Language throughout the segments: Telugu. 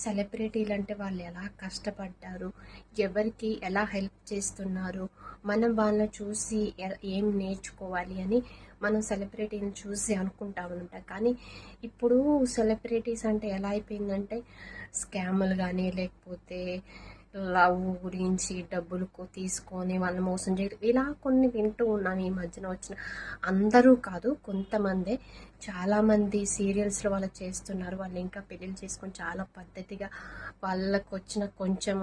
సెలబ్రిటీలు అంటే వాళ్ళు ఎలా కష్టపడ్డారు, ఎవరికి ఎలా హెల్ప్ చేస్తున్నారు, మనం వాళ్ళని చూసి ఏం నేర్చుకోవాలి అని మనం సెలబ్రిటీని చూసి అనుకుంటామన్నమాట. కానీ ఇప్పుడు సెలబ్రిటీస్ అంటే ఎలా అయిపోయిందంటే స్కాములు కానీ లేకపోతే లవ్ గురించి డబ్బులు తీసుకొని వాళ్ళని మోసం చేయడం ఇలా కొన్ని వింటూ ఉన్నాను ఈ మధ్యన వచ్చిన. అందరూ కాదు, కొంతమందే. చాలామంది సీరియల్స్లో వాళ్ళు చేస్తున్నారు. వాళ్ళు ఇంకా పెళ్ళిళ్ళు చేసుకొని చాలా పద్ధతిగా వాళ్ళకు వచ్చిన కొంచెం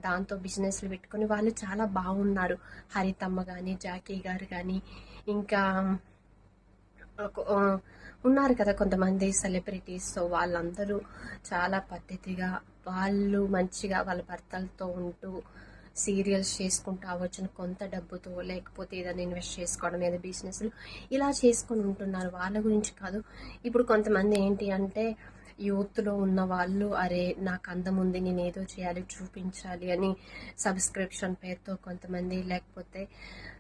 దాంతో బిజినెస్లు పెట్టుకొని వాళ్ళు చాలా బాగున్నారు. హరితమ్మ కానీ జాకీ గారు కానీ ఇంకా ఉన్నారు కదా కొంతమంది సెలబ్రిటీస్. సో వాళ్ళందరూ చాలా పద్ధతిగా వాళ్ళు మంచిగా వాళ్ళ భర్తలతో ఉంటూ సీరియల్స్ చేసుకుంటూ వచ్చిన కొంత డబ్బుతో లేకపోతే ఏదైనా ఇన్వెస్ట్ చేసుకోవడం ఏదో బిజినెస్లు ఇలా చేసుకొని ఉంటున్నారు. వాళ్ళ గురించి కాదు. ఇప్పుడు కొంతమంది ఏంటి అంటే యూత్లో ఉన్న వాళ్ళు అరే నాకు అందం ఉంది, నేను ఏదో చేయాలి చూపించాలి అని సబ్స్క్రిప్షన్ పేరుతో కొంతమంది, లేకపోతే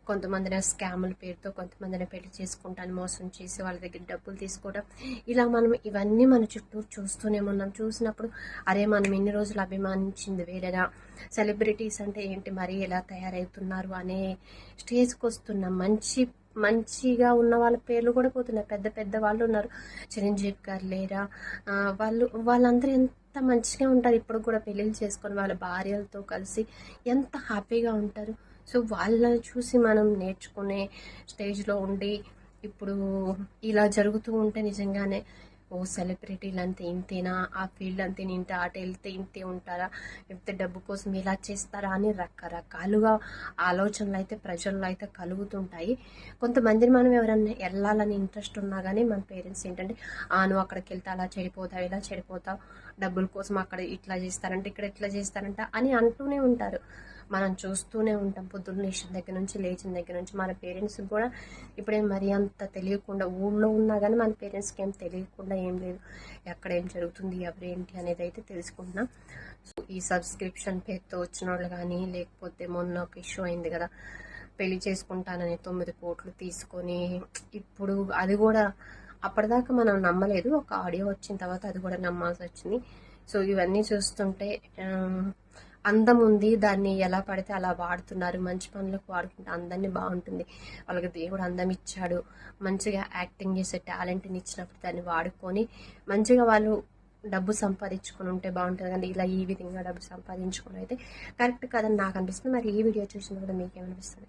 కొంతమందిని స్కాముల పేరుతో కొంతమందిని పెళ్లి చేసుకుంటాను మోసం చేసి వాళ్ళ దగ్గర డబ్బులు తీసుకోవడం, ఇలా మనం ఇవన్నీ మన చుట్టూ చూస్తూనే ఉన్నాం. చూసినప్పుడు అరే మనం ఇన్ని రోజులు అభిమానించింది వేరేనా, సెలబ్రిటీస్ అంటే ఏంటి మరీ ఎలా తయారవుతున్నారు అనే స్టేజ్కి వస్తున్నాం. మంచిగా ఉన్న వాళ్ళ పేర్లు కూడా పోతున్నాయి. పెద్ద పెద్ద వాళ్ళు ఉన్నారు, చిరంజీవి గారు లేరా, వాళ్ళందరూ ఎంత మంచిగా ఉంటారు. ఇప్పుడు కూడా పెళ్ళిళ్ళు చేసుకొని వాళ్ళ భార్యలతో కలిసి ఎంత హ్యాపీగా ఉంటారు. సో వాళ్ళని చూసి మనం నేర్చుకునే స్టేజ్లో ఉండి ఇప్పుడు ఇలా జరుగుతూ ఉంటే నిజంగానే ఓ సెలబ్రిటీలు అంతే ఇంతేనా, ఆ ఫీల్డ్ అంతే, ఇంత ఆట వెళ్తే ఇంతే ఉంటారా, లేకపోతే డబ్బు కోసం ఇలా చేస్తారా అని రకరకాలుగా ఆలోచనలు అయితే ప్రజల్లో అయితే కలుగుతుంటాయి. కొంతమందిని మనం ఎవరన్నా వెళ్ళాలని ఇంట్రెస్ట్ ఉన్నా కానీ మన పేరెంట్స్ ఏంటంటే నువ్వు అక్కడికి వెళ్తే అలా చెడిపోతావు ఇలా చెడిపోతావు, డబ్బుల కోసం అక్కడ ఇట్లా చేస్తారంటే ఇక్కడ ఇట్లా చేస్తారంట అని అంటూనే ఉంటారు. మనం చూస్తూనే ఉంటాం పొద్దున్న లేచిన దగ్గర నుంచి మన పేరెంట్స్కి కూడా ఇప్పుడేం మరీ అంత తెలియకుండా ఊళ్ళో ఉన్నా కానీ మన పేరెంట్స్కి ఏం తెలియకుండా ఏం లేదు, ఎక్కడ ఏం జరుగుతుంది ఎవరేంటి అనేది అయితే తెలుసుకుంటున్నాం. సో ఈ సబ్స్క్రిప్షన్ పేరుతో వచ్చిన వాళ్ళు కానీ లేకపోతే మొన్న ఒక ఇష్యూ అయింది కదా పెళ్లి చేసుకుంటానని 9 కోట్లు తీసుకొని, ఇప్పుడు అది కూడా అప్పటిదాకా మనం నమ్మలేదు, ఒక ఆడియో వచ్చిన తర్వాత అది కూడా నమ్మాల్సి వచ్చింది. సో ఇవన్నీ చూస్తుంటే అందం ఉంది, దాన్ని ఎలా పడితే అలా వాడుతున్నారు. మంచి పనులకు వాడుకుంటే అందరినీ బాగుంటుంది, వాళ్ళకి దేవుడు అందం ఇచ్చాడు, మంచిగా యాక్టింగ్ చేసే టాలెంట్ని ఇచ్చినప్పుడు దాన్ని వాడుకొని మంచిగా వాళ్ళు డబ్బు సంపాదించుకొని ఉంటే బాగుంటుంది. కానీ ఇలా ఈ విధంగా డబ్బు సంపాదించుకొని అయితే కరెక్ట్ కాదని నాకు అనిపిస్తుంది. మరి ఈ వీడియో చూసినప్పుడు మీకేమనిపిస్తుంది?